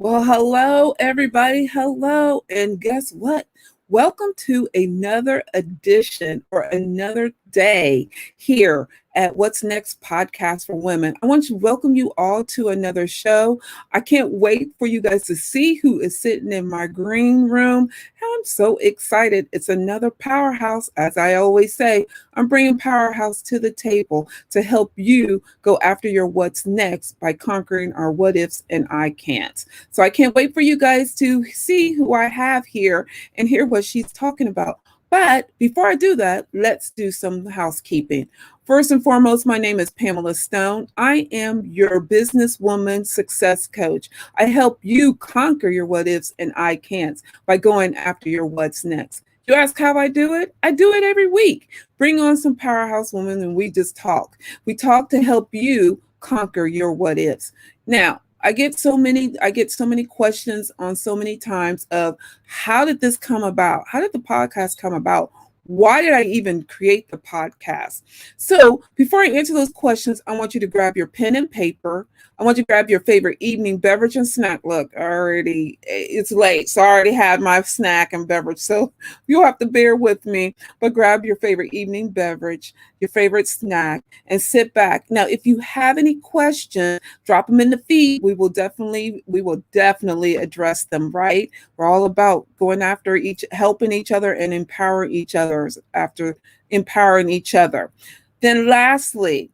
Well, hello, everybody. Hello. And guess what? Welcome to another edition or another day here at What's Next Podcast for Women. I want to welcome you all to another show. I can't wait for you guys to see who is sitting in my green room. I'm so excited. It's another powerhouse. As I always say, I'm bringing powerhouse to the table to help you go after your what's next by conquering our what ifs and I can't. So I can't wait for you guys to see who I have here and hear what she's talking about. But before I do that, let's do some housekeeping. First and foremost, my name is Pamela Stone. I am your businesswoman success coach. I help you conquer your what ifs and I can'ts by going after your what's next. You ask how I do it? I do it every week. Bring on some powerhouse women and we just talk. We talk to help you conquer your what ifs. Now, I get so many questions on so many times of how did this come about? How did the podcast come about? Why did I even create the podcast? So before I answer those questions, I want you to grab your pen and paper. I want you to grab your favorite evening beverage and snack. Look, it's late, so I already had my snack and beverage. So you'll have to bear with me, but grab your favorite evening beverage, your favorite snack, and sit back. Now, if you have any questions, drop them in the feed. We will definitely address them, right? We're all about going after helping each other and empowering each other after empowering each other. Then lastly,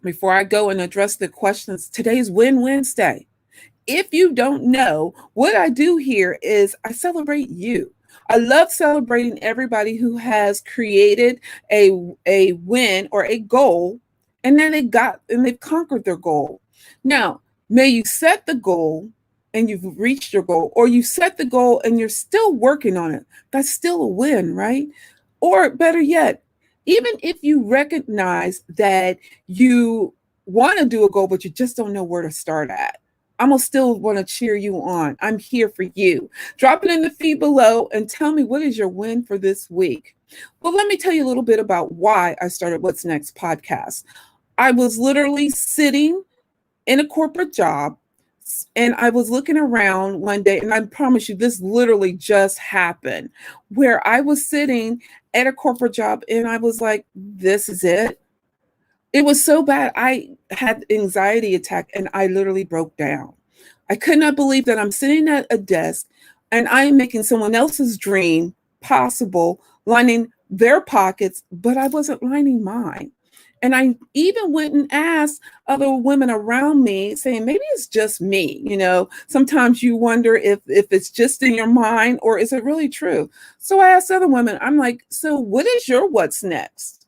before I go and address the questions, today's Win Wednesday. If you don't know, what I do here is I celebrate you. I love celebrating everybody who has created a win or a goal, and then they've conquered their goal. Now, may you set the goal and you've reached your goal, or you set the goal and you're still working on it. That's still a win, right? Or better yet, even if you recognize that you want to do a goal, but you just don't know where to start at, I'm gonna still want to cheer you on. I'm here for you. Drop it in the feed below and tell me what is your win for this week. Well, let me tell you a little bit about why I started What's Next podcast. I was literally sitting in a corporate job and I was looking around one day, and I promise you, this literally just happened, where I was sitting at a corporate job and I was like, this is it. It was so bad. I had anxiety attack and I literally broke down. I could not believe that I'm sitting at a desk and I am making someone else's dream possible, lining their pockets, but I wasn't lining mine. And I even went and asked other women around me, saying, maybe it's just me. Sometimes you wonder if it's just in your mind or is it really true? So I asked other women, I'm like, so what is your what's next?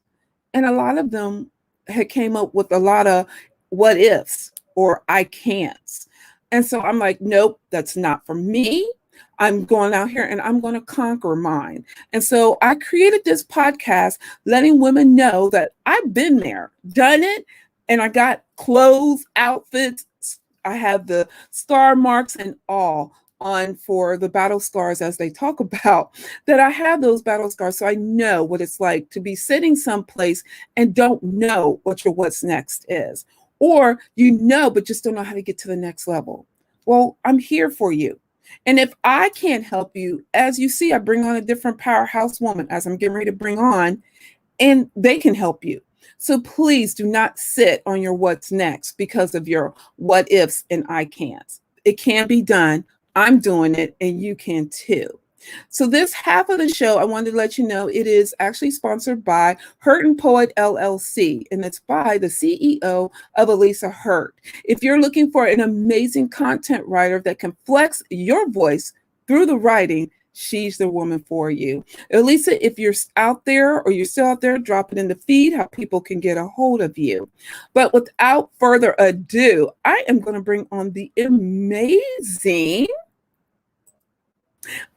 And a lot of them had came up with a lot of what ifs or I can'ts. And so I'm like, nope, that's not for me. I'm going out here and I'm going to conquer mine. And so I created this podcast letting women know that I've been there, done it, and I got clothes, outfits. I have the star marks and all on for the battle scars, as they talk about, that I have those battle scars. So I know what it's like to be sitting someplace and don't know what your what's next is, or but just don't know how to get to the next level. Well, I'm here for you. And if I can't help you, as you see, I bring on a different powerhouse woman as I'm getting ready to bring on, and they can help you. So please do not sit on your what's next because of your what ifs and I can'ts. It can be done. I'm doing it and you can too. So this half of the show, I wanted to let you know it is actually sponsored by Hurt and Poet LLC, and it's by the CEO of Elisa Hurt. If you're looking for an amazing content writer that can flex your voice through the writing, she's the woman for you. Elisa, if you're out there or you're still out there, drop it in the feed how people can get a hold of you. But without further ado, I am going to bring on the amazing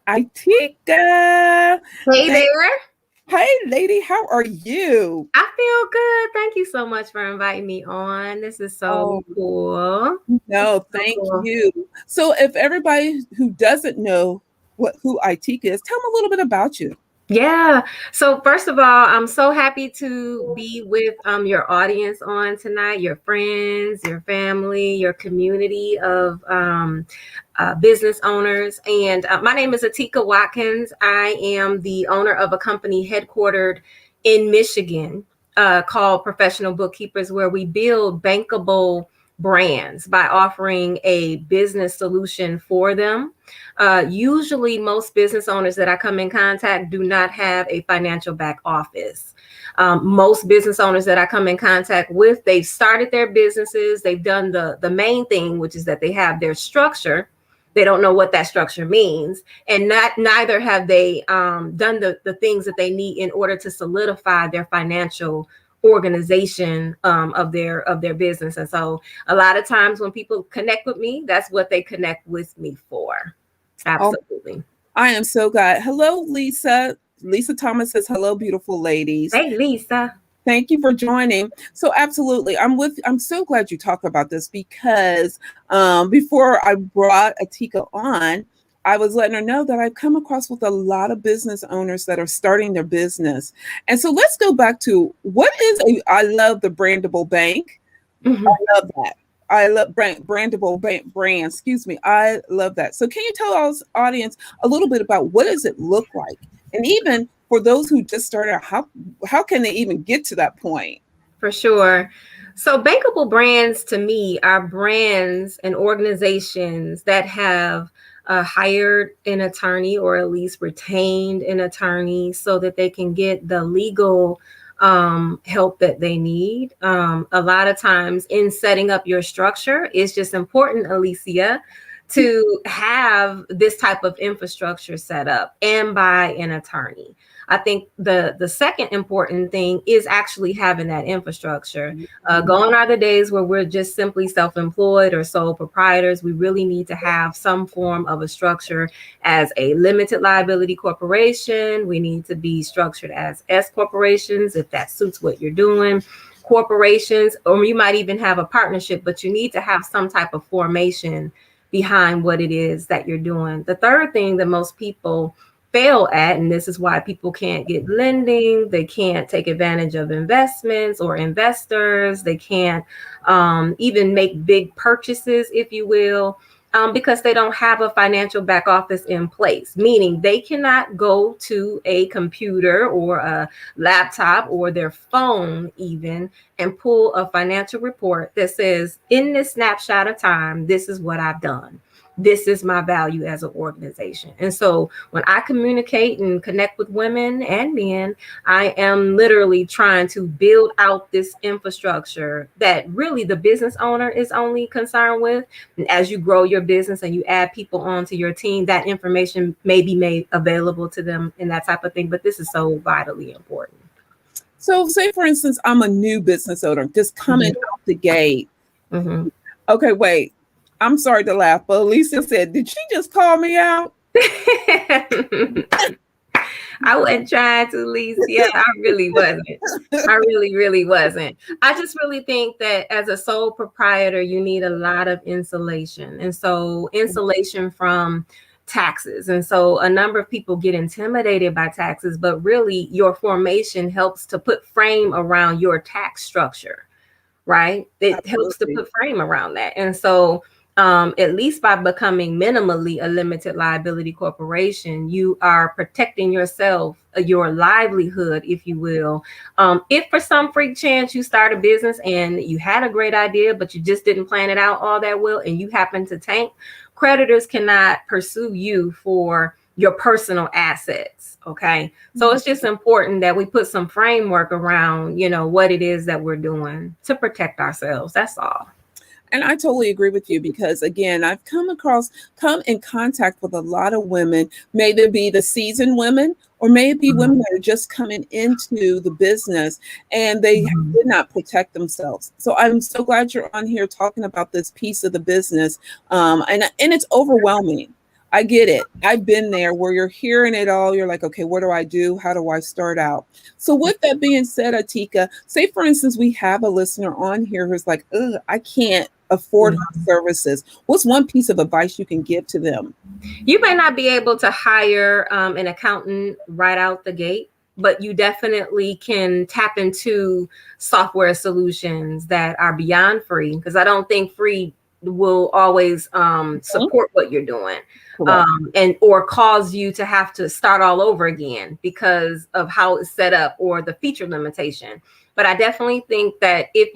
Itika. Hey there. Hey, lady, how are you? I feel good. Thank you so much for inviting me on. This is so cool. No, thank you. So if everybody who doesn't know who Itika is, tell them a little bit about you. Yeah. So first of all, I'm so happy to be with your audience on tonight, your friends, your family, your community of business owners. And my name is Itika Watkins. I am the owner of a company headquartered in Michigan called Professional Bookkeepers, where we build bankable brands by offering a business solution for them. Usually, most business owners that I come in contact do not have a financial back office. Most business owners that I come in contact with, they've started their businesses, they've done the main thing, which is that they have their structure. They don't know what that structure means, and neither have they done the things that they need in order to solidify their financial organization of their business. And so a lot of times when people connect with me, that's what they connect with me for. Oh, Absolutely. I am so glad. Hello, Lisa. Lisa Thomas says, hello, beautiful ladies. Hey, Lisa. Thank you for joining. So absolutely, I'm so glad you talk about this because before I brought Atika on, I was letting her know that I've come across with a lot of business owners that are starting their business. And so let's go back to I love the brandable bank. Mhm. I love that. I love brandable brand. Excuse me. I love that. So can you tell our audience a little bit about what does it look like? And even for those who just started out, how can they even get to that point? For sure. So, bankable brands to me are brands and organizations that have hired an attorney or at least retained an attorney so that they can get the legal help that they need. A lot of times, in setting up your structure, it's just important, Alicia, to have this type of infrastructure set up and by an attorney. I think the second important thing is actually having that infrastructure. Gone are the days where we're just simply self-employed or sole proprietors. We really need to have some form of a structure as a limited liability corporation. We need to be structured as S corporations if that suits what you're doing. Corporations, or you might even have a partnership, but you need to have some type of formation behind what it is that you're doing. The third thing that most people fail at, and this is why people can't get lending, they can't take advantage of investments or investors, they can't even make big purchases, if you will, because they don't have a financial back office in place, meaning they cannot go to a computer or a laptop or their phone even and pull a financial report that says, in this snapshot of time, this is what I've done. This is my value as an organization. And so when I communicate and connect with women and men, I am literally trying to build out this infrastructure that really the business owner is only concerned with. And as you grow your business and you add people onto your team, that information may be made available to them and that type of thing. But this is so vitally important. So say for instance, I'm a new business owner, just coming out the gate. Mhm. Okay, wait. I'm sorry to laugh, but Alicia said, did she just call me out? I wasn't trying to, Lisa. Yeah, I really wasn't. I really, really wasn't. I just really think that as a sole proprietor, you need a lot of insulation. And so, insulation from taxes. And so, a number of people get intimidated by taxes, but really, your formation helps to put frame around your tax structure, right? It helps to Absolutely. put frame around that. And so, at least by becoming minimally a limited liability corporation, you are protecting yourself, your livelihood, if you will. If for some freak chance you start a business and you had a great idea, but you just didn't plan it out all that well, and you happen to tank, creditors cannot pursue you for your personal assets. Okay. So it's just important that we put some framework around, what it is that we're doing to protect ourselves. That's all. And I totally agree with you because again, I've come in contact with a lot of women, may they be the seasoned women or may it be women that are just coming into the business and they did not protect themselves. So I'm so glad you're on here talking about this piece of the business. And it's overwhelming. I get it. I've been there where you're hearing it all. You're like, okay, what do I do? How do I start out? So with that being said, Atika, say for instance, we have a listener on here who's like, I can't afford her services, what's one piece of advice you can give to them? You may not be able to hire an accountant right out the gate, but you definitely can tap into software solutions that are beyond free, because I don't think free will always support what you're doing, Correct. and or cause you to have to start all over again because of how it's set up or the feature limitation. But I definitely think that if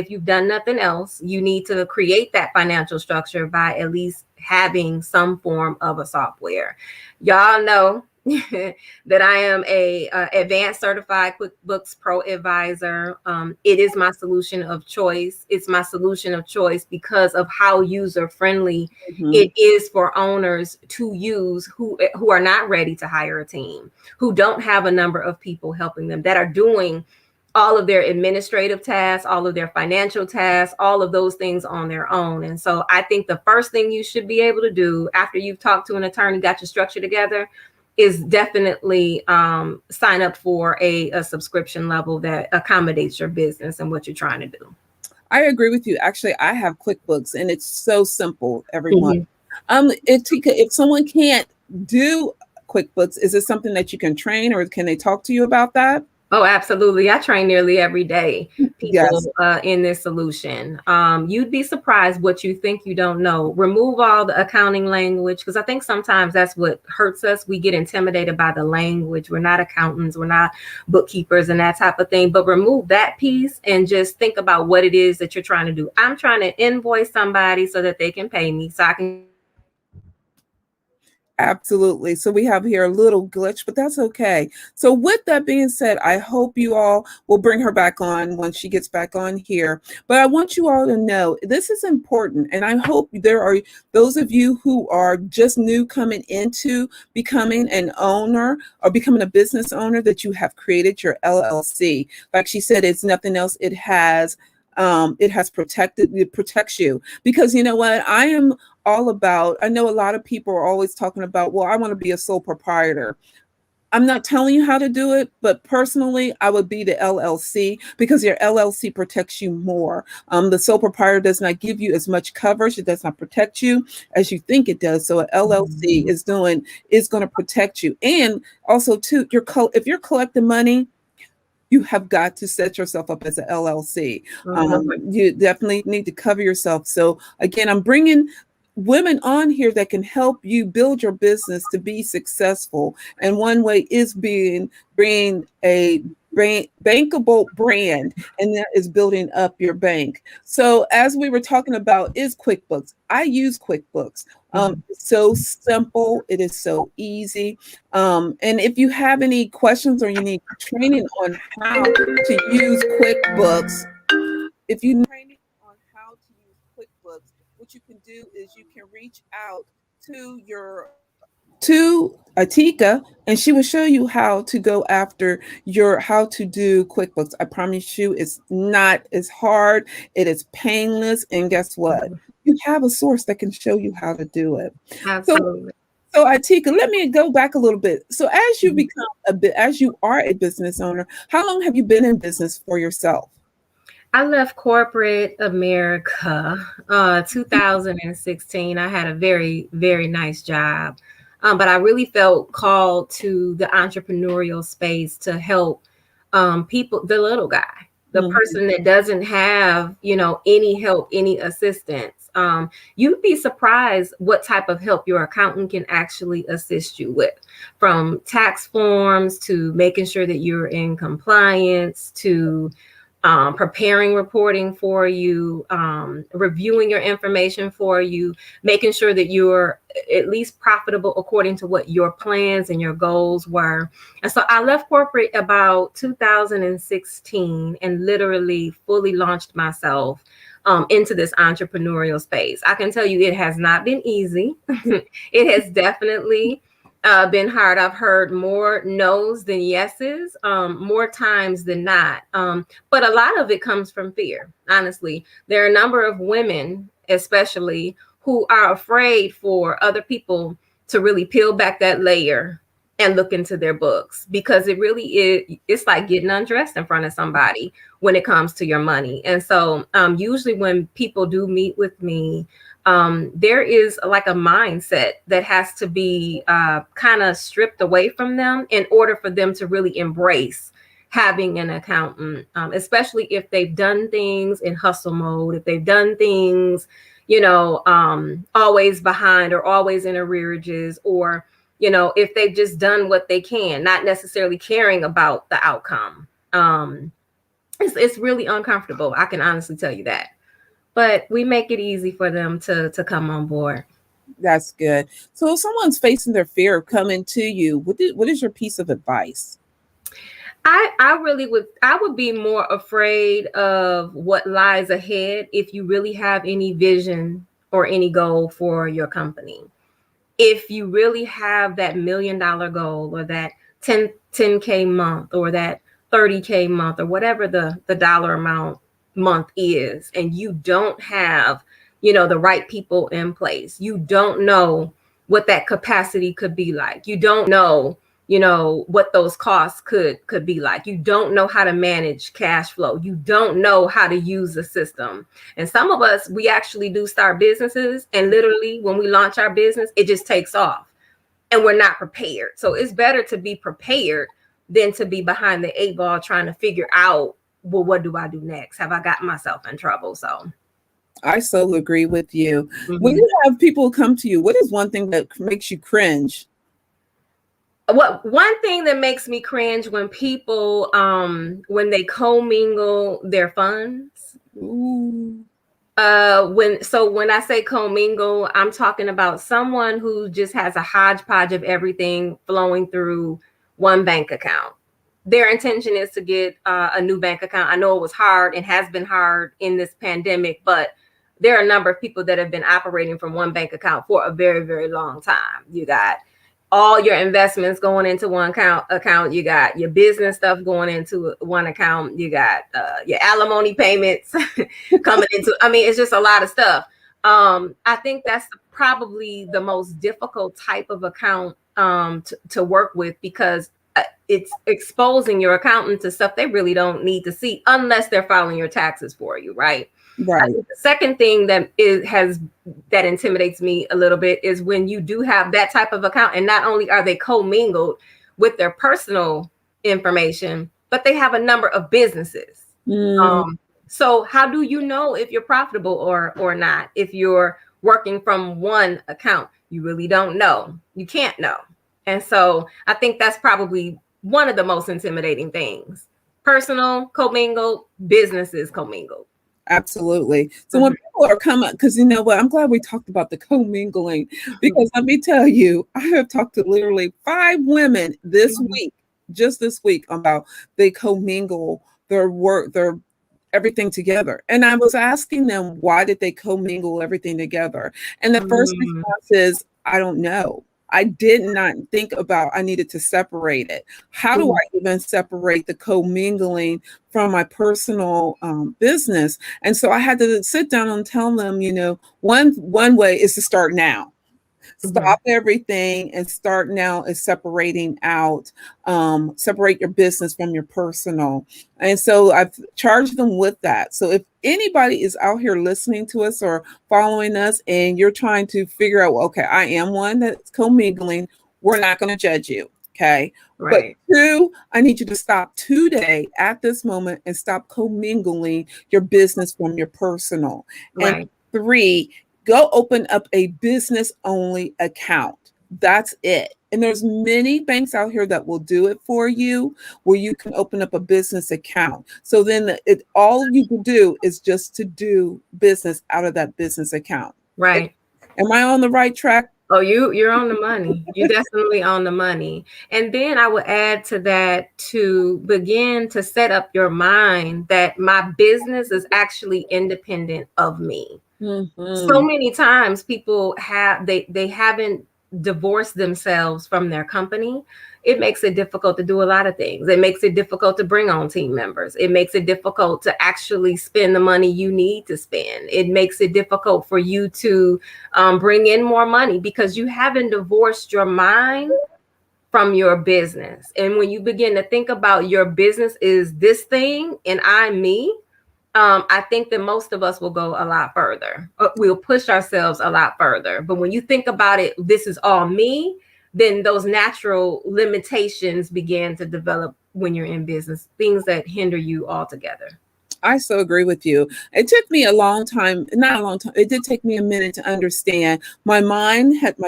you've done nothing else, you need to create that financial structure by at least having some form of a software. Y'all know that I am a advanced certified QuickBooks Pro advisor. It is my solution of choice. It's my solution of choice because of how user friendly it is for owners to use who are not ready to hire a team, who don't have a number of people helping them, that are doing all of their administrative tasks, all of their financial tasks, all of those things on their own. And so I think the first thing you should be able to do after you've talked to an attorney, got your structure together, is definitely sign up for a subscription level that accommodates your business and what you're trying to do. I agree with you. Actually, I have QuickBooks and it's so simple, everyone. If someone can't do QuickBooks, is it something that you can train, or can they talk to you about that? Oh, absolutely. I train nearly every day people Yes. in this solution. You'd be surprised what you think you don't know. Remove all the accounting language, because I think sometimes that's what hurts us. We get intimidated by the language. We're not accountants, we're not bookkeepers and that type of thing. But remove that piece and just think about what it is that you're trying to do. I'm trying to invoice somebody so that they can pay me, so I can. Absolutely. So we have here a little glitch, but that's okay. So with that being said, I hope you all will bring her back on when she gets back on here. But I want you all to know this is important. And I hope there are those of you who are just new coming into becoming an owner or becoming a business owner, that you have created your LLC. Like she said, it's nothing else. It has it protects you, because you know what, I am all about, I know a lot of people are always talking about, well, I want to be a sole proprietor. I'm not telling you how to do it, but personally, I would be the LLC, because your LLC protects you more. The sole proprietor does not give you as much coverage. It does not protect you as you think it does. So an LLC is going to protect you. And also too, if you're collecting money, you have got to set yourself up as an LLC. You definitely need to cover yourself. So again, I'm bringing women on here that can help you build your business to be successful. And one way is bringing a bankable brand, and that is building up your bank. So as we were talking about, is QuickBooks. I use QuickBooks. It's so simple. It is so easy. And if you have any questions or you need training on how to use QuickBooks, if you need training on how to use QuickBooks, what you can do is you can reach out to Itika, and she will show you how to go after how to do QuickBooks. I promise you, it's not as hard. It is painless. And guess what? You have a source that can show you how to do it. Absolutely. So Itika, let me go back a little bit. So as you are a business owner, how long have you been in business for yourself? I left corporate America 2016. I had a very, very nice job. But I really felt called to the entrepreneurial space to help people, the little guy, the person that doesn't have, any help, any assistance. You'd be surprised what type of help your accountant can actually assist you with, from tax forms to making sure that you're in compliance, to preparing reporting for you, reviewing your information for you, making sure that you're at least profitable according to what your plans and your goals were. And so I left corporate about 2016 and literally fully launched myself into this entrepreneurial space. I can tell you it has not been easy. It has definitely been hard. I've heard more no's than yeses, more times than not. But a lot of it comes from fear. Honestly, there are a number of women, especially, who are afraid for other people to really peel back that layer and look into their books, because it really is, it's like getting undressed in front of somebody when it comes to your money. And so usually when people do meet with me, there is like a mindset that has to be kind of stripped away from them in order for them to really embrace having an accountant, especially if they've done things in hustle mode, if they've done things, always behind or always in arrearages, or if they've just done what they can, not necessarily caring about the outcome. It's really uncomfortable. I can honestly tell you that. But we make it easy for them to come on board. That's good. So if someone's facing their fear of coming to you, what is your piece of advice? I would be more afraid of what lies ahead if you really have any vision or any goal for your company. If you really have that $1 million goal, or that 10K month, or that 30K month, or whatever the dollar amount month is, and you don't have, the right people in place, you don't know what that capacity could be like. You don't know, what those costs could be like. You don't know how to manage cash flow. You don't know how to use the system. And some of us, we actually do start businesses, and literally when we launch our business, it just takes off and we're not prepared. So it's better to be prepared than to be behind the 8 ball trying to figure out, well, what do I do next? Have I gotten myself in trouble? So I so agree with you. mm-hmm. When you have people come to you, what is one thing that makes you cringe? One thing that makes me cringe when people when they commingle their funds. Ooh. When I say commingle, I'm talking about someone who just has a hodgepodge of everything flowing through one bank account. Their intention is to get a new bank account. I know it was hard and has been hard in this pandemic, but there are a number of people that have been operating from one bank account for a very, very long time. You got all your investments going into one account. You got your business stuff going into one account. You got your alimony payments coming into. I mean, it's just a lot of stuff. I think that's probably the most difficult type of account to work with, because it's exposing your accountant to stuff they really don't need to see unless they're filing your taxes for you, right? Right. I think the second thing that intimidates me a little bit is when you do have that type of account, and not only are they commingled with their personal information, but they have a number of businesses. So how do you know if you're profitable or not? If you're working from one account, you really don't know. You can't know. And so I think that's probably one of the most intimidating things. Personal commingled, businesses commingled. Absolutely. So when people are coming, because you know what, I'm glad we talked about the commingling, because let me tell you, I have talked to literally 5 women this week, just this week, about they commingle their work, their everything together. And I was asking them, why did they commingle everything together? And the first response is, I don't know. I did not think about I needed to separate it. How do I even separate the commingling from my personal business? And so I had to sit down and tell them, one way is to start now. Stop everything and start now is separating out, separate your business from your personal. And so I've charged them with that. So if anybody is out here listening to us or following us and you're trying to figure out, okay, I am one that's commingling, we're not going to judge you. Okay. Right. But 2, I need you to stop today at this moment and stop commingling your business from your personal. Right. And 3, go open up a business only account. That's it. And there's many banks out here that will do it for you, where you can open up a business account. So then all you can do is just to do business out of that business account. Right. Am I on the right track? Oh, you're on the money. You're definitely on the money. And then I would add to that to begin to set up your mind that my business is actually independent of me. So many times people they haven't divorced themselves from their company. It makes it difficult to do a lot of things. It makes it difficult to bring on team members. It makes it difficult to actually spend the money you need to spend. It makes it difficult for you to bring in more money, because you haven't divorced your mind from your business. And when you begin to think about your business is this thing and I'm me, I think that most of us will go a lot further. We'll push ourselves a lot further. But when you think about it, this is all me, then those natural limitations begin to develop when you're in business, things that hinder you altogether. I so agree with you. It took me a long time, not a long time, it did take me a minute to understand. My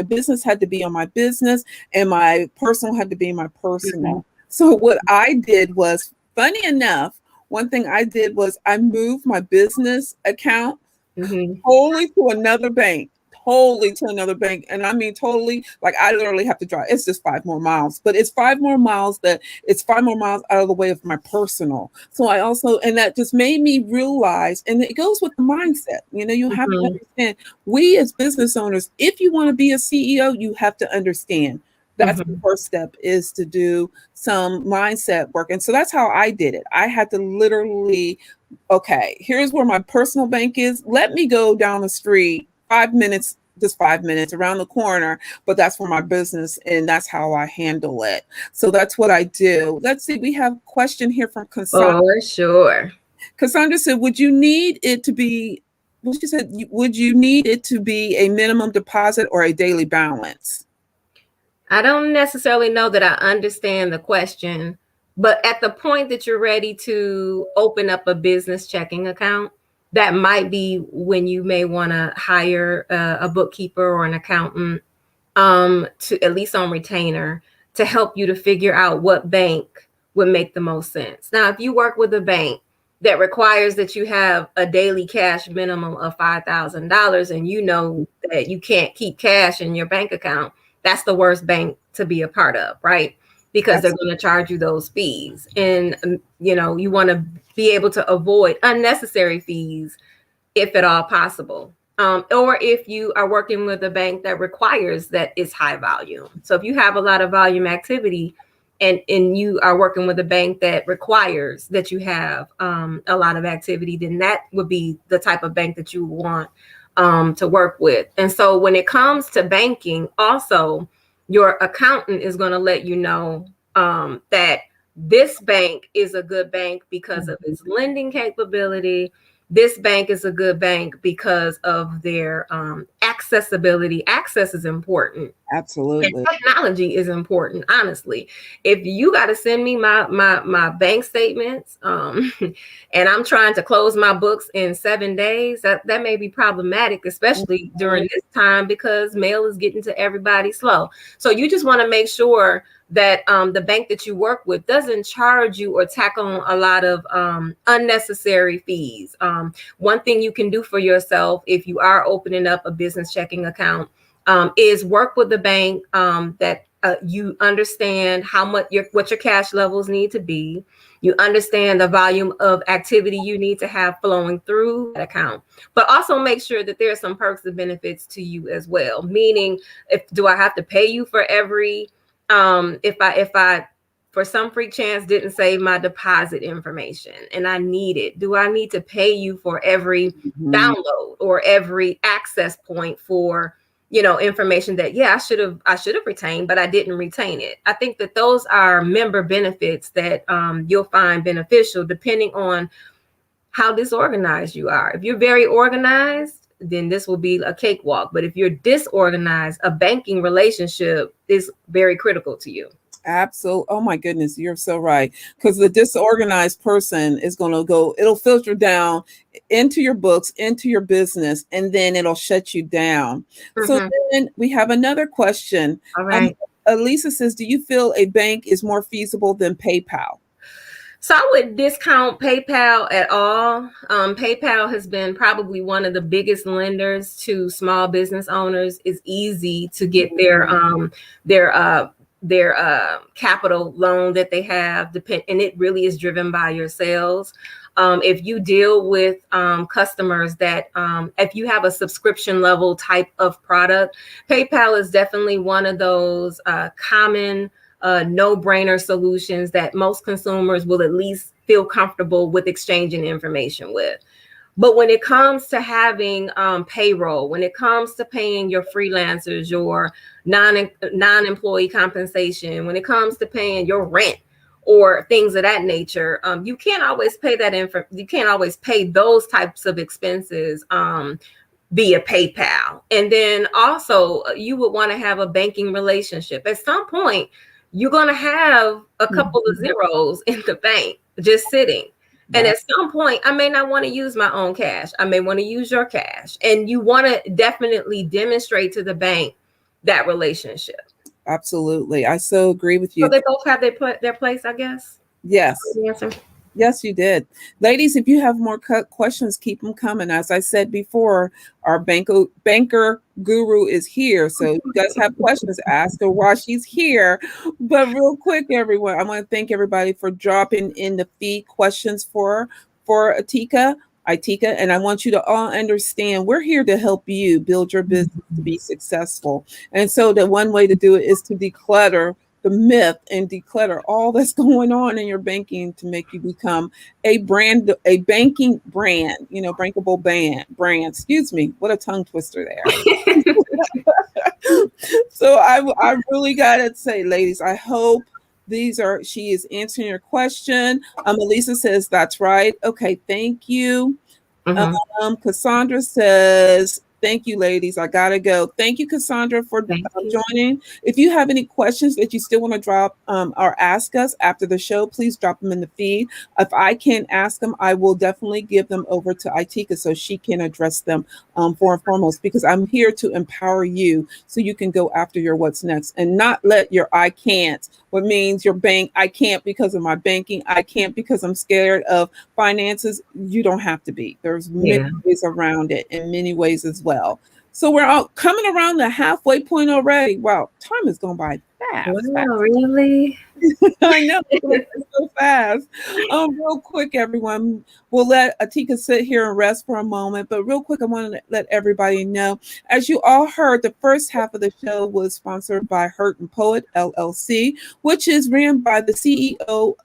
business had to be on my business and my personal had to be my personal. So what I did was, funny enough, one thing I did was I moved my business account totally to another bank. Totally to another bank. And I mean totally, like I literally have to drive. It's just 5 more miles, but it's 5 more miles out of the way of my personal. So I also, and that just made me realize, and it goes with the mindset. You have to understand, we as business owners, if you want to be a CEO, you have to understand. That's the first step, is to do some mindset work. And so that's how I did it. I had to literally, okay, here's where my personal bank is. Let me go down the street 5 minutes, just 5 minutes around the corner, but that's for my business, and that's how I handle it. So that's what I do. Let's see, we have a question here from Cassandra. Oh, sure. Cassandra said, would you need it to be a minimum deposit or a daily balance? I don't necessarily know that I understand the question, but at the point that you're ready to open up a business checking account, that might be when you may want to hire a bookkeeper or an accountant, to at least on retainer, to help you to figure out what bank would make the most sense. Now, if you work with a bank that requires that you have a daily cash minimum of $5,000 and you know that you can't keep cash in your bank account, that's the worst bank to be a part of, right? Because they're going to charge you those fees. And, you want to be able to avoid unnecessary fees if at all possible. Or if you are working with a bank that requires that it's high volume. So if you have a lot of volume activity and you are working with a bank that requires that you have a lot of activity, then that would be the type of bank that you want to work with. And so when it comes to banking, also, your accountant is going to let you know that this bank is a good bank because of its lending capability. This bank is a good bank because of their accessibility. Access is important. Absolutely. And technology is important, honestly. If you got to send me my bank statements and I'm trying to close my books in 7 days, that may be problematic, especially during this time, because mail is getting to everybody slow. So you just want to make sure that the bank that you work with doesn't charge you or tack on a lot of unnecessary fees. One thing you can do for yourself if you are opening up a business checking account is work with the bank that you understand what your cash levels need to be. You understand the volume of activity you need to have flowing through that account, but also make sure that there are some perks and benefits to you as well. Meaning, do I have to pay you for every if I for some freak chance didn't save my deposit information and I need it, do I need to pay you for every download or every access point for information that I should have retained, but I didn't retain it? I think that those are member benefits that you'll find beneficial depending on how disorganized you are. If you're very organized, then this will be a cakewalk. But if you're disorganized, a banking relationship is very critical to you. Absolutely. Oh my goodness, you're so right. Because the disorganized person is going to it'll filter down into your books, into your business, and then it'll shut you down. So then we have another question. All right. Elisa says, do you feel a bank is more feasible than PayPal? So I would discount PayPal at all. PayPal has been probably one of the biggest lenders to small business owners. It's easy to get their capital loan that they have, and it really is driven by your sales. If you deal with customers that, if you have a subscription level type of product, PayPal is definitely one of those common no-brainer solutions that most consumers will at least feel comfortable with exchanging information with. But when it comes to having payroll, when it comes to paying your freelancers, your non-employee compensation, when it comes to paying your rent or things of that nature, you can't always pay you can't always pay those types of expenses via PayPal. And then also you would want to have a banking relationship. At some point, you're going to have a couple of zeros in the bank just sitting. And at some point, I may not want to use my own cash. I may want to use your cash. And you want to definitely demonstrate to the bank that relationship. Absolutely. I so agree with you. So they both have their place, I guess. Yes. Yes, you did. Ladies, if you have more questions, keep them coming. As I said before, our banker guru is here. So if you guys have questions, ask her while she's here. But real quick, everyone, I want to thank everybody for dropping in the feed questions for Itika. And I want you to all understand we're here to help you build your business to be successful. And so the one way to do it is to declutter the myth and declutter all that's going on in your banking to make you become a banking brand, bankable brand. Excuse me, what a tongue twister there. So I really gotta say, ladies, I hope she is answering your question. Elisa says that's right. Okay, thank you. Cassandra says, thank you, ladies. I gotta go. Thank you, Cassandra, for joining. If you have any questions that you still want to drop or ask us after the show, please drop them in the feed. If I can't ask them, I will definitely give them over to Itika so she can address them for and foremost, because I'm here to empower you so you can go after your what's next and not let your I can't, what means your bank, I can't because of my banking, I can't because I'm scared of finances. You don't have to be. There's many ways around it and many ways as well. So we're all coming around the halfway point already. Wow, time is going by fast. Wow, really? I know, it's so fast. Real quick, everyone, we'll let Itika sit here and rest for a moment. But real quick, I want to let everybody know, as you all heard, the first half of the show was sponsored by Hurt and Poet LLC, which is ran by the CEO,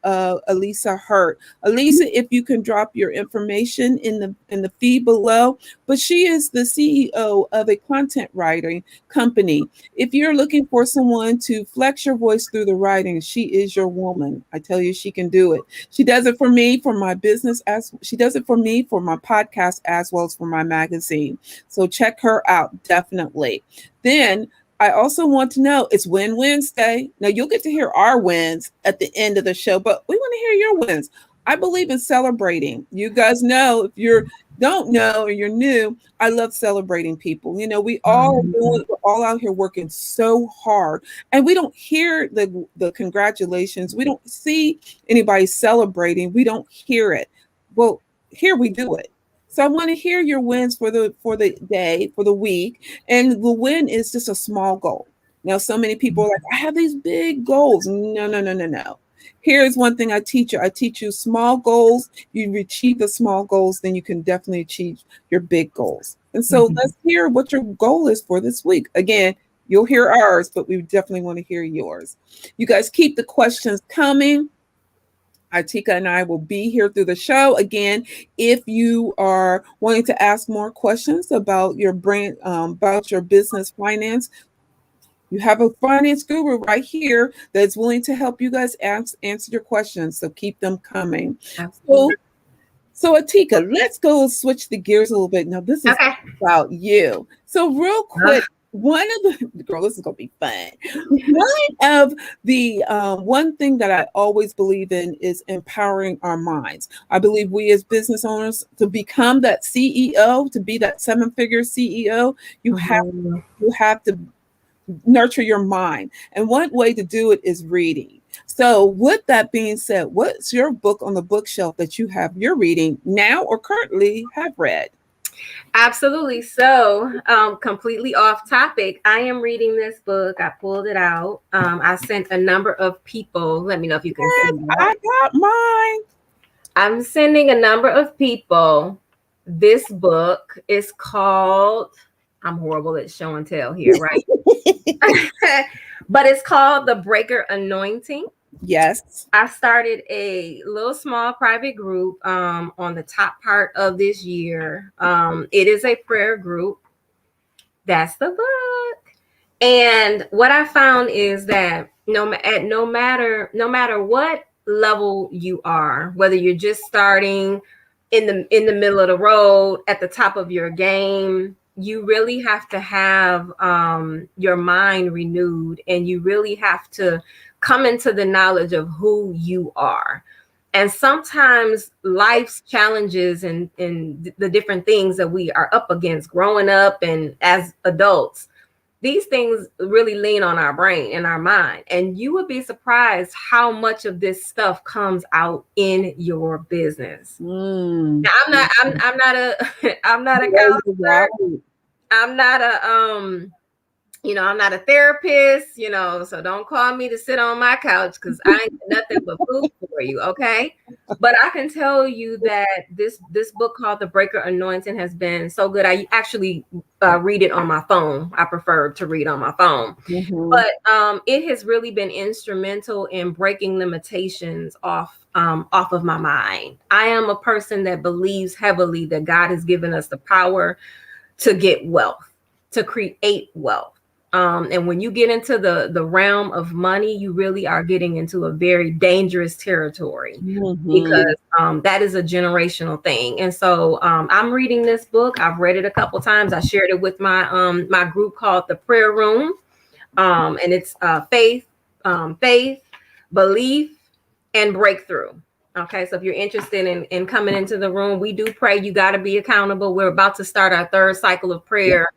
Elisa Hurt. Elisa, if you can drop your information in the feed below, but she is the CEO of a content writing company. If you're looking for someone to flex your voice through the writing, she is your woman. I tell you, she can do it. She does it for me, for my business, as she does it for me, for my podcast, as well as for my magazine. So check her out, definitely. Then I also want to know, it's Win Wednesday. Now you'll get to hear our wins at the end of the show, but we want to hear your wins. I believe in celebrating. You guys know, if you don't know or you're new, I love celebrating people. We all we're all out here working so hard, and we don't hear the congratulations. We don't see anybody celebrating. We don't hear it. Well, here we do it. So I want to hear your wins for the day, for the week, and the win is just a small goal. Now, so many people are like, I have these big goals. No. Here's one thing I teach you. I teach you small goals. You achieve the small goals, then you can definitely achieve your big goals. And so let's hear what your goal is for this week. Again, you'll hear ours, but we definitely want to hear yours. You guys keep the questions coming. Itika and I will be here through the show. Again, if you are wanting to ask more questions about your brand, about your business finance, you have a finance guru right here that's willing to help you guys answer your questions. So keep them coming. So Itika, let's go switch the gears a little bit. Now, this is about you. So real quick, one of the girl, this is gonna be fun. One thing that I always believe in is empowering our minds. I believe we as business owners, to become that CEO, to be that 7-figure CEO, you have to nurture your mind. And one way to do it is reading. So with that being said, what's your book on the bookshelf that you're reading now or currently have read? Absolutely. So completely off topic, I am reading this book. I pulled it out. I sent a number of people. Let me know if you can see that. I got mine. I'm sending a number of people. This book is called, I'm horrible at show and tell here, right? But it's called The Breaker Anointing. Yes. I started a little small private group on the top part of this year. It is a prayer group. That's the book. And what I found is that no matter what level you are, whether you're just starting in the middle of the road, at the top of your game, you really have to have your mind renewed, and you really have to come into the knowledge of who you are. And sometimes life's challenges and the different things that we are up against growing up and as adults, these things really lean on our brain and our mind. And you would be surprised how much of this stuff comes out in your business. Now, I'm not a I'm not a counselor. I'm not a I'm not a therapist, so don't call me to sit on my couch because I ain't nothing but food for you, okay? But I can tell you that this book called The Breaker Anointing has been so good. I actually read it on my phone. I prefer to read on my phone. But it has really been instrumental in breaking limitations off of my mind. I am a person that believes heavily that God has given us the power to get wealth, to create wealth. And when you get into the realm of money, you really are getting into a very dangerous territory because that is a generational thing. And so I'm reading this book. I've read it a couple times. I shared it with my group called the Prayer Room, and it's faith, belief, and breakthrough. Okay, so if you're interested in coming into the room, we do pray. You got to be accountable. We're about to start our third cycle of prayer.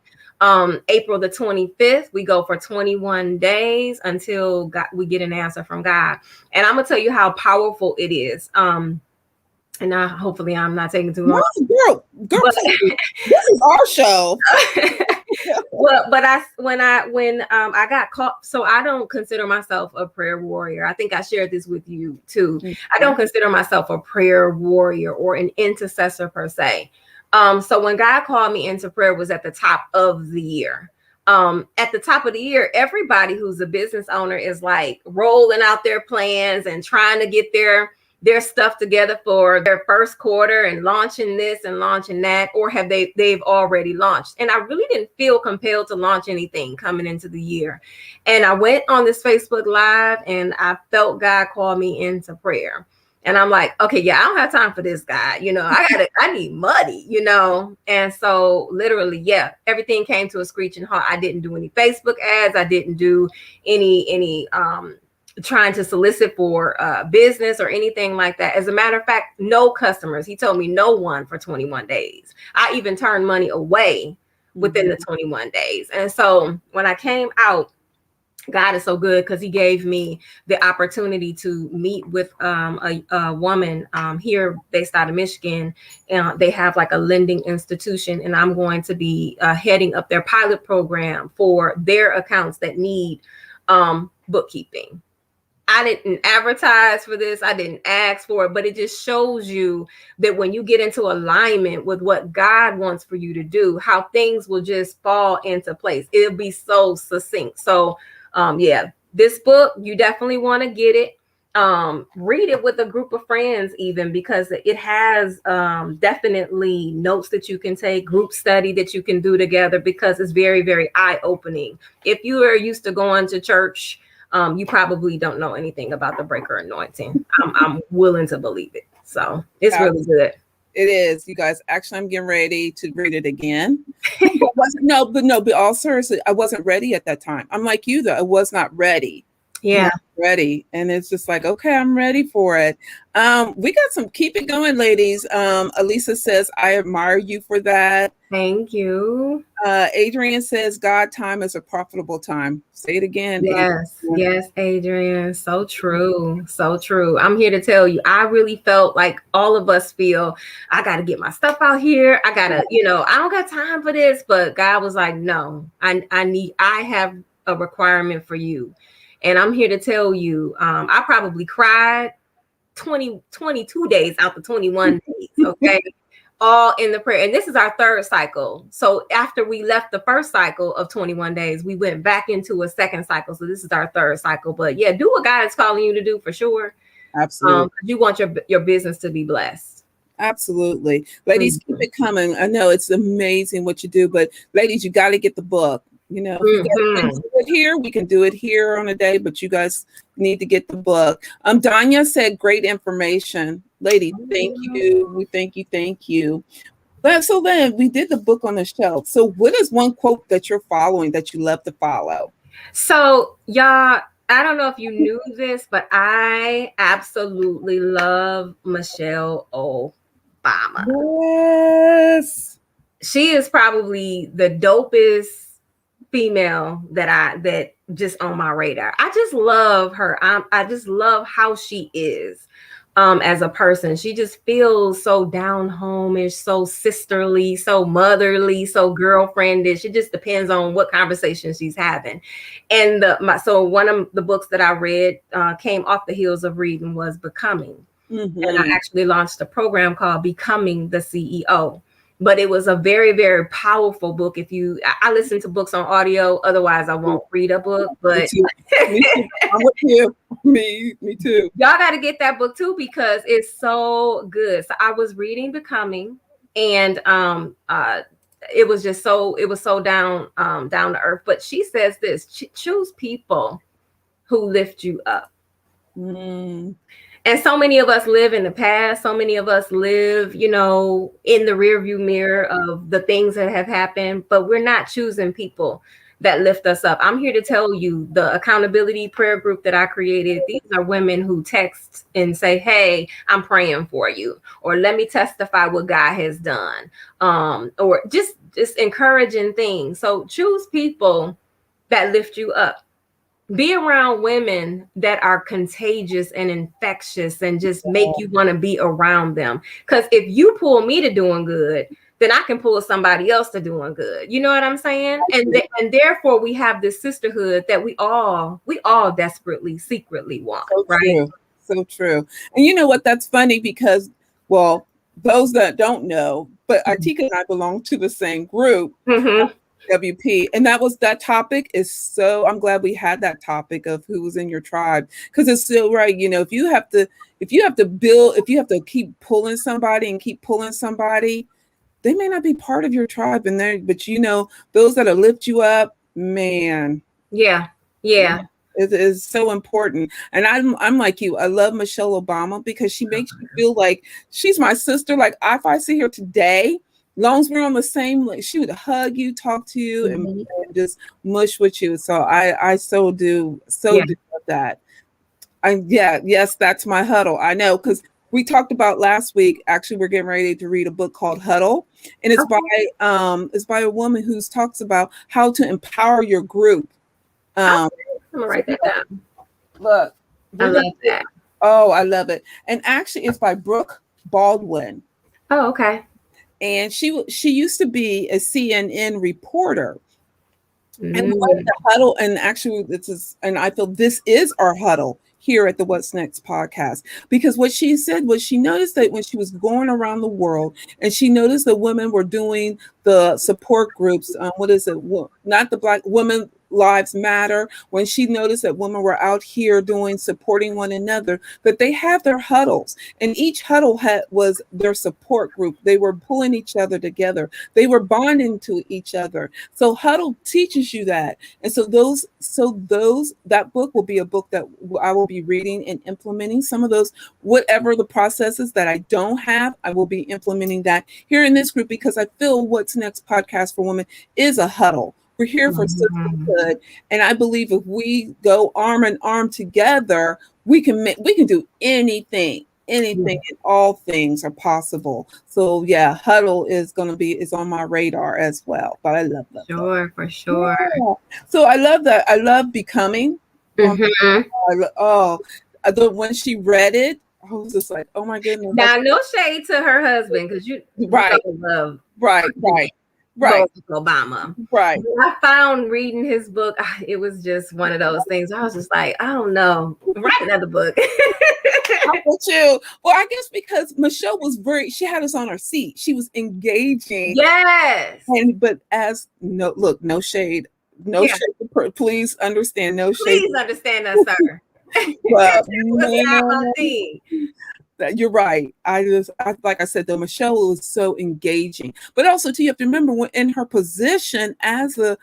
April the 25th, we go for 21 days until we get an answer from God. And I'm gonna tell you how powerful it is. And hopefully I'm not taking too long. No, girl, this is our show. Well, but when I got caught, so I don't consider myself a prayer warrior. I think I shared this with you too. I don't consider myself a prayer warrior or an intercessor per se. So when God called me into prayer was at the top of the year. At the top of the year, everybody who's a business owner is like rolling out their plans and trying to get their stuff together for their first quarter and launching this and launching that, or they've already launched. And I really didn't feel compelled to launch anything coming into the year. And I went on this Facebook Live and I felt God call me into prayer. And I'm like, okay, yeah, I don't have time for this guy. I need money, And so literally, yeah, everything came to a screeching halt. I didn't do any Facebook ads. I didn't do any trying to solicit for business or anything like that. As a matter of fact, no customers. He told me no one for 21 days. I even turned money away within the 21 days. And so when I came out, God is so good because he gave me the opportunity to meet with a woman here based out of Michigan. They have like a lending institution, and I'm going to be heading up their pilot program for their accounts that need bookkeeping. I didn't advertise for this. I didn't ask for it, but it just shows you that when you get into alignment with what God wants for you to do, how things will just fall into place. It'll be so succinct. So yeah, this book, you definitely want to get it. Read it with a group of friends, even because it has definitely notes that you can take, group study that you can do together, because it's very, very eye-opening. If you are used to going to church, you probably don't know anything about the Breaker Anointing. I'm willing to believe it. So it's really good. It is, you guys. Actually, I'm getting ready to read it again. But all seriously, I wasn't ready at that time. I'm like you, though. I was not ready. Yeah. Ready. And it's just like, okay, I'm ready for it. We got some, keep it going, ladies. Elisa says, I admire you for that. Thank you. Adrian says, God time is a profitable time. Say it again. Yes. Adrian. Yes, Adrian. So true. So true. I'm here to tell you, I really felt like all of us feel, I got to get my stuff out here. I got to, I don't got time for this. But God was like, no, I have a requirement for you. And I'm here to tell you, I probably cried 22 days out the 21 days. Okay. all in the prayer. And this is our third cycle. So after we left the first cycle of 21 days, we went back into a second cycle. So this is our third cycle. But yeah, do what God is calling you to do for sure. Absolutely. You want your business to be blessed. Absolutely. Ladies, keep it coming. I know it's amazing what you do, but ladies, you got to get the book. You know, if you guys can do it here, we can do it here on a day, but you guys need to get the book. Danya said, great information. Lady, thank you. We thank you. But so then we did the book on the shelf. So what is one quote that you're following that you love to follow? So y'all, I don't know if you knew this, but I absolutely love Michelle Obama. Yes. She is probably the dopest female that just on my radar. I just love her. I just love how she is as a person. She just feels so down home-ish, so sisterly, so motherly, so girlfriendish. It just depends on what conversation she's having. And so one of the books that I read came off the heels of reading was Becoming. And I actually launched a program called Becoming the CEO. But it was a very, very powerful book. I listen to books on audio, otherwise I won't read a book. But me too. I'm with you. Me too. Y'all got to get that book too, because it's so good. So I was reading Becoming, and it was so down to earth. But she says this: choose people who lift you up. And so many of us live in the past. So many of us live, in the rearview mirror of the things that have happened, but we're not choosing people that lift us up. I'm here to tell you, the accountability prayer group that I created, these are women who text and say, hey, I'm praying for you, or let me testify what God has done, or just encouraging things. So choose people that lift you up. Be around women that are contagious and infectious and just make you want to be around them. Because if you pull me to doing good, then I can pull somebody else to doing good. You know what I'm saying? And therefore we have this sisterhood that we all desperately, secretly want. So right? True. So true. And you know what? That's funny because, well, those that don't know, but Itika and I belong to the same group. WP, and that topic is so, I'm glad we had that topic of who was in your tribe, because it's still right. If you have to keep pulling somebody, they may not be part of your tribe, but those that lift you up, man. Yeah. It is so important. And I'm like you. I love Michelle Obama because she makes you feel like she's my sister. Like if I see her today, long as we're on the same, she would hug you, talk to you, and just mush with you. So I so do love that. Yes, that's my huddle. I know, because we talked about last week. Actually, we're getting ready to read a book called Huddle, and it's by a woman who talks about how to empower your group. I'm gonna write that down. Look, I love that. Oh, I love it. And actually, it's by Brooke Baldwin. Oh, okay. And she used to be a CNN reporter. And what the huddle, and actually and I feel this is our huddle here at the What's Next podcast, because what she said was she noticed that when she was going around the world and she noticed that women were doing the support groups, not the Black Women Lives Matter, when she noticed that women were out here supporting one another, that they have their huddles, and each huddle was their support group. They were pulling each other together. They were bonding to each other. So huddle teaches you that. And that book will be a book that I will be reading and implementing some of those, whatever the processes that I don't have, I will be implementing that here in this group, because I feel What's Next podcast for women is a huddle. We're here for sisterhood, and I believe if we go arm in arm together, we can do anything. And all things are possible. So yeah, huddle is on my radar as well. But I love that. Sure, for sure. Yeah. So I love that. I love Becoming. When she read it, I was just like, oh my goodness. Now, no shade to her husband, because you right, love. Right. Right. Obama. Right. I found reading his book, it was just one of those things. I was just like, I don't know, write another book. I'm with you. Well, I guess because Michelle was she had us on our seat. She was engaging. Yes. But no shade. No shade. Please understand, no shade. Please understand us, sir. But was not my thing. You're right. Like I said, though, Michelle was so engaging, but also too, you have to remember when in her position as the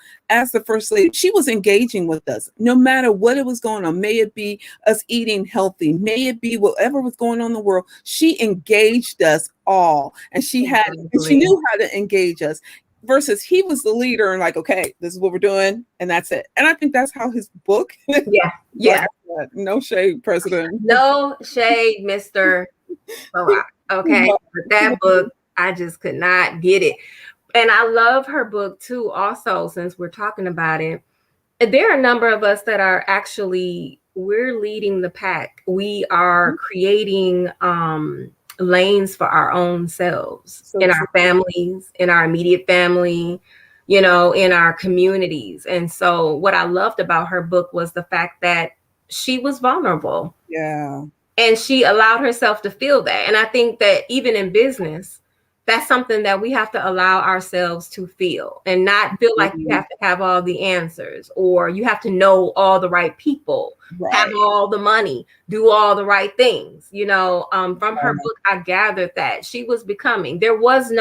first lady, she was engaging with us no matter what it was going on. May it be us eating healthy, may it be whatever was going on in the world. She engaged us all, and she knew how to engage us. Versus he was the leader and like, okay, this is what we're doing, and that's it. And I think that's how his book. Yeah. Like, no shade, President. No shade, Mr. Barack. Okay. But that book, I just could not get it. And I love her book too, also, since we're talking about it. There are a number of us that are actually, we're leading the pack. We are creating lanes for our own selves in our families, in our immediate family, in our communities. And so what I loved about her book was the fact that she was vulnerable. Yeah. And she allowed herself to feel that. And I think that even in business, that's something that we have to allow ourselves to feel and not feel like you have to have all the answers or you have to know all the right people, have all the money, do all the right things. From her book, I gathered that she was becoming. There wasn't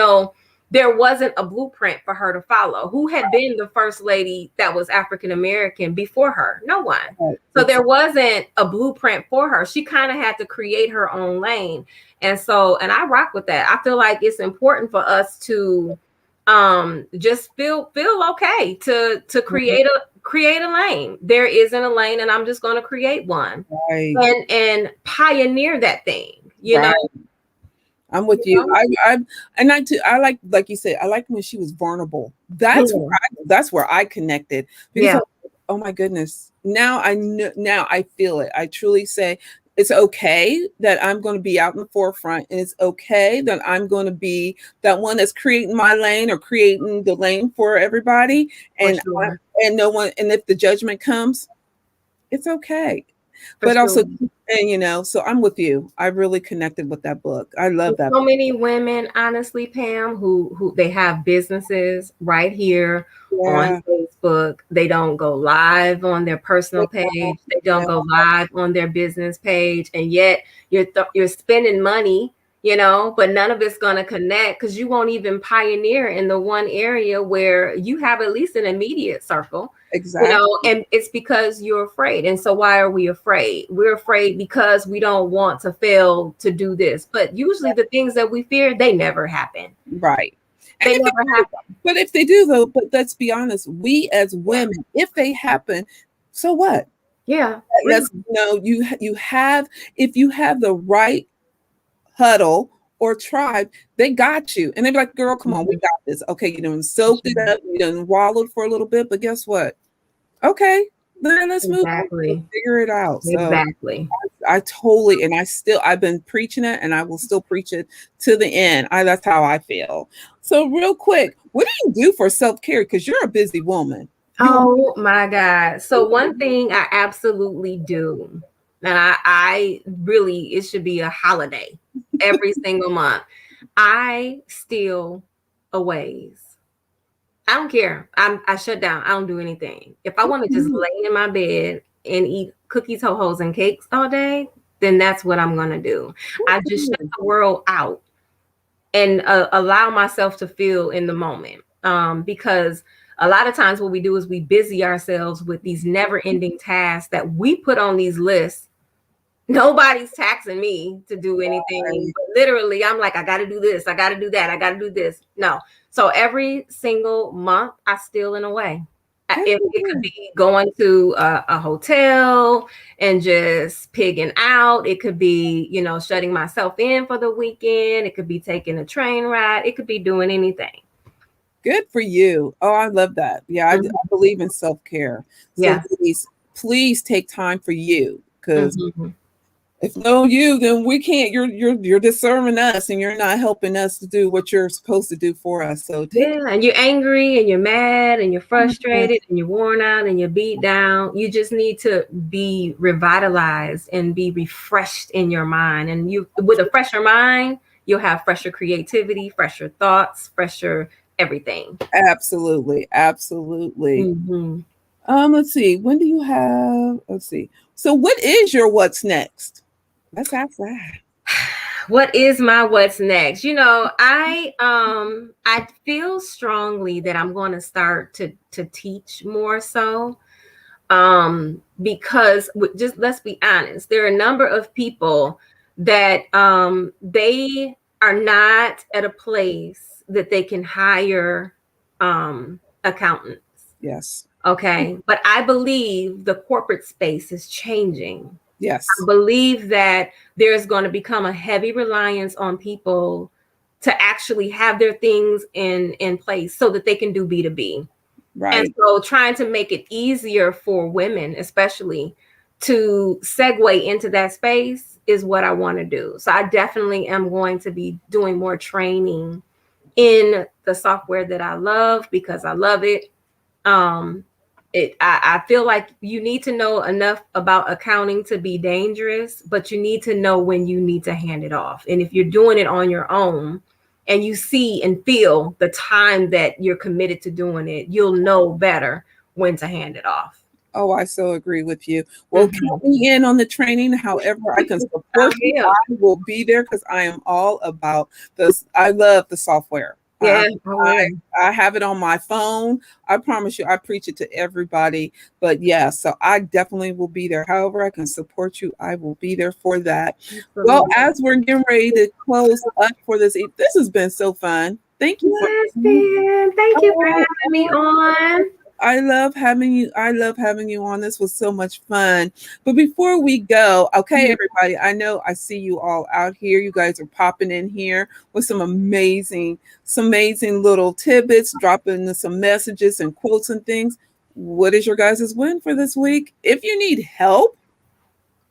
a blueprint for her to follow. Who had been the first lady that was African-American before her? No one. So there wasn't a blueprint for her. She kind of had to create her own lane. And I rock with that. I feel like it's important for us to just feel okay to create a lane. There isn't a lane and I'm just going to create one and pioneer that thing, you know. I'm with you. I like you said, I like when she was vulnerable. That's where I connected because oh my goodness. Now I feel it. I truly say it's okay that I'm going to be out in the forefront, and it's okay that I'm going to be that one that's creating my lane or creating the lane for everybody. And no one, and if the judgment comes, it's okay. But also, and so I'm with you. I really connected with that book. I love that. So many women, honestly, Pam, who they have businesses right here on Facebook. They don't go live on their personal page. They don't go live on their business page, and yet you're spending money, but none of it's going to connect because you won't even pioneer in the one area where you have at least an immediate circle. Exactly. And it's because you're afraid. And so why are we afraid? We're afraid because we don't want to fail to do this. But usually the things that we fear, they never happen. Right. They never happen. But if they do, though, but let's be honest, we as women, if they happen, so what? Yeah. If you have the right huddle or tribe, they got you. And they're like, girl, come on, we got this. Okay, you done soaked it up, you done wallowed for a little bit, but guess what? Okay, then let's move on and figure it out. Exactly. So I totally, and I've been preaching it and I will still preach it to the end. That's how I feel. So real quick, what do you do for self-care? Because you're a busy woman. Oh my God. So one thing I absolutely do, and I really, it should be a holiday every single month. I steal a ways. I don't care. I shut down. I don't do anything. If I want to just lay in my bed and eat cookies, ho-hos, and cakes all day, then that's what I'm going to do. I just shut the world out and allow myself to feel in the moment. Because a lot of times what we do is we busy ourselves with these never-ending tasks that we put on these lists. Nobody's taxing me to do anything. But literally, I'm like, I got to do this. I got to do that. I got to do this. No. So every single month, I steal in a way. It could be going to a hotel and just pigging out. It could be, shutting myself in for the weekend. It could be taking a train ride. It could be doing anything. Good for you. Oh, I love that. Yeah, I believe in self-care. So please take time for you because If no you, then we can't. You're disserving us, and you're not helping us to do what you're supposed to do for us. So take Yeah, and you're angry and you're mad and you're it. frustrated and you're worn out and you're beat down. You just need to be revitalized and be refreshed in your mind. And you, with a fresher mind, you'll have fresher creativity, fresher thoughts, fresher everything. Absolutely, absolutely. Hmm. Let's see. When do you have? Let's see. So, what is your what's next? Let's ask that. What is my what's next? You know, I feel strongly that I'm going to start to teach more so, because just let's be honest, there are a number of people that they are not at a place that they can hire accountants. Yes. Okay, but I believe the corporate space is changing. I Yes. believe that there's going to become a heavy reliance on people to actually have their things in place so that they can do B2B. And Right. so trying to make it easier for women, especially, to segue into that space is what I want to do. So I definitely am going to be doing more training in the software that I love because I love it. Um, I feel like you need to know enough about accounting to be dangerous, but you need to know when you need to hand it off. And if you're doing it on your own and you see and feel the time that you're committed to doing it, you'll know better when to hand it off. Oh, I so agree with you. Well, Mhm. count me in on the training. However, I can I support you. will. I will be there because I am all about this. I love the software. Yeah, I I will. I have it on my phone. I promise you, I preach it to everybody. But yeah, so I definitely will be there. However, I can support you. I will be there for that. Well, Absolutely. as we're getting ready to close up for this, this has been so fun. Thank you for. Yes, Dan. Thank you for Oh, having me on. I love having you. I love having you on. This was so much fun. But before we go, okay, everybody, I know I see you all out here. You guys are popping in here with some amazing little tidbits, dropping some messages and quotes and things. What is your guys' win for this week? If you need help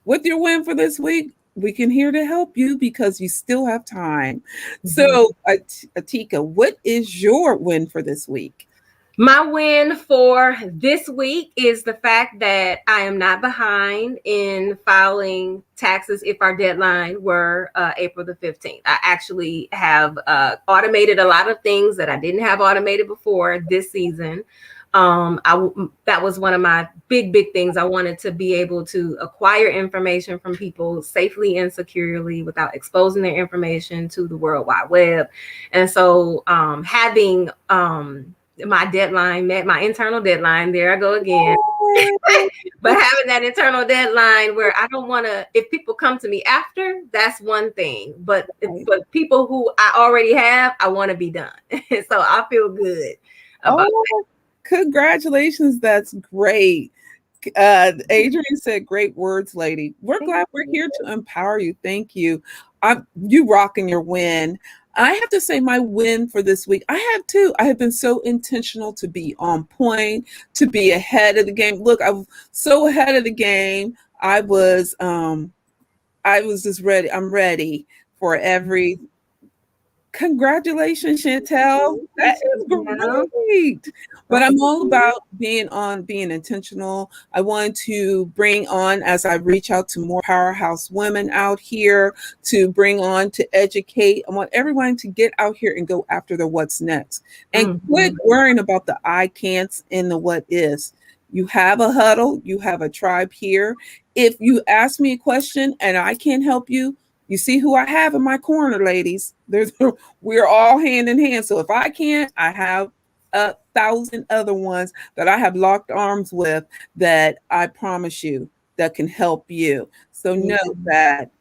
with your win for this week, we can here to help you because you still have time. Mhm. So, Atika, what is your win for this week? My win for this week is the fact that I am not behind in filing taxes if our deadline were April the 15th. I actually have automated a lot of things that I didn't have automated before this season. That was one of my big things. I wanted to be able to acquire information from people safely and securely without exposing their information to the World Wide Web. And so having my deadline met, my internal deadline, there I go again. But having that internal deadline where I don't want to, if people come to me after, that's one thing. But for people who I already have, I want to be done. So I feel good about Oh, congratulations. That's great. Adrian said, great words, lady. We're glad we're here to empower you. Thank you. You rocking your win. I have to say my win for this week. I have too. I have been so intentional to be on point, to be ahead of the game. Look, I'm so ahead of the game. I was just ready. I'm ready for every. Congratulations, Chantel. That is it. great. But I'm all about being intentional. I want to bring on, as I reach out to more powerhouse women out here, to bring on to educate. I want everyone to get out here and go after the what's next and quit worrying about the I can'ts and the what is. You have a huddle, you have a tribe here. If you ask me a question and I can't help you, you see who I have in my corner, ladies. We're all hand in hand. So if I can't, I have 1,000 other ones that I have locked arms with that I promise you that can help you. So note that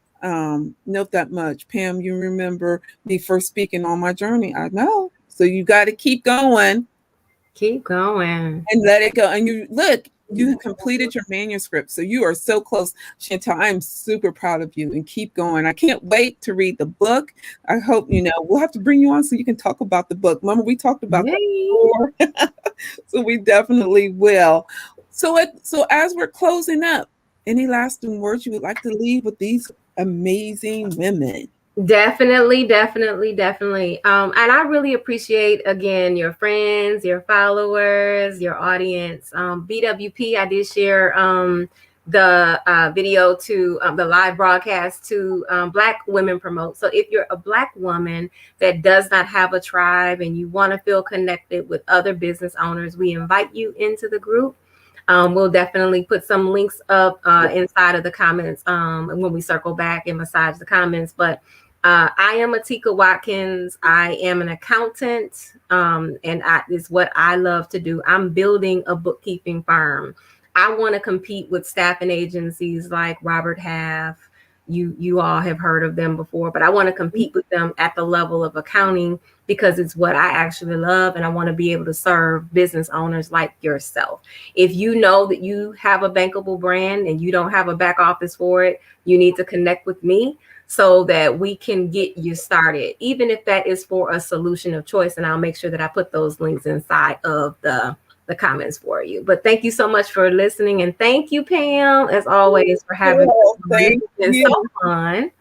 much. Pam, you remember me first speaking on my journey. I know. So you got to keep going. Keep going. And let it go. And you look, you have completed your manuscript. So you are so close. Chantal, I'm super proud of you and keep going. I can't wait to read the book. I hope, we'll have to bring you on so you can talk about the book. Remember, we talked about that before. So we definitely will. So as we're closing up, any lasting words you would like to leave with these amazing women. Definitely, definitely, definitely. And I really appreciate again your friends, your followers, your audience. BWP, I did share the video to the live broadcast to Black Women Promote. So if you're a Black woman that does not have a tribe and you want to feel connected with other business owners, we invite you into the group. We'll definitely put some links up inside of the comments when we circle back and massage the comments. But I am Itika Watkins. I am an accountant, and is what I love to do. I'm building a bookkeeping firm. I want to compete with staffing agencies like Robert Half. You all have heard of them before, but I want to compete with them at the level of accounting because it's what I actually love, and I want to be able to serve business owners like yourself. If you know that you have a bankable brand and you don't have a back office for it, you need to connect with me so that we can get you started, even if that is for a solution of choice. And I'll make sure that I put those links inside of the comments for you. But thank you so much for listening. And thank you, Pam, as always, for having me. Thank It's you. so fun.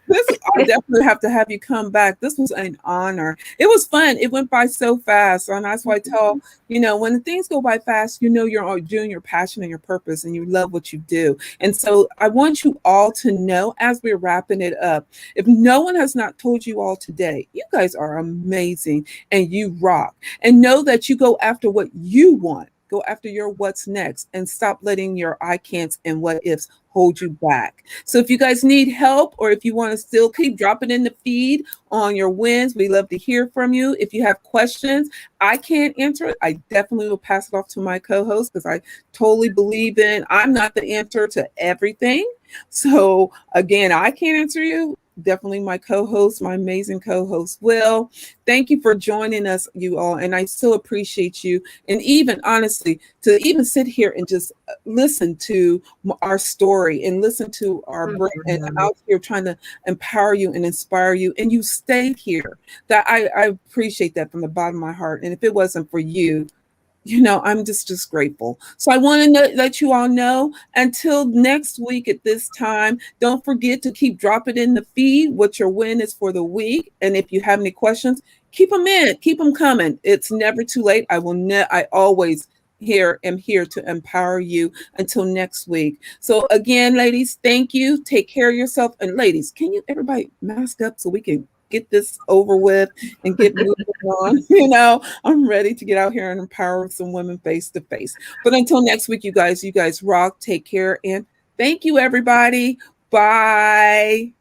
I definitely have to have you come back. This was an honor. It was fun. It went by so fast. And that's why I tell, when things go by fast, you're doing your passion and your purpose and you love what you do. And so I want you all to know as we're wrapping it up, if no one has not told you all today, you guys are amazing and you rock. And know that you go after what you want. Go after your what's next and stop letting your I can'ts and what ifs hold you back. So if you guys need help or if you want to still keep dropping in the feed on your wins, we love to hear from you. If you have questions, I can't answer it. I definitely will pass it off to my co-host because I totally believe I'm not the answer to everything. So again, I can't answer you. Definitely my co-host, my amazing co-host, Will. Thank you for joining us, you all. And I still appreciate you. And even honestly, to even sit here and just listen to our story and listen to our brain and out here trying to empower you and inspire you. And you stayed here. That I appreciate that from the bottom of my heart. And if it wasn't for you, I'm just grateful. So I want to let you all know until next week at this time, don't forget to keep dropping in the feed what your win is for the week. And if you have any questions, keep them coming. It's never too late. I always am here to empower you until next week. So again, ladies, thank you. Take care of yourself. And ladies, can you everybody mask up so we can get this over with and get moving on. I'm ready to get out here and empower some women face to face. But until next week, you guys rock, take care, and thank you, everybody. Bye.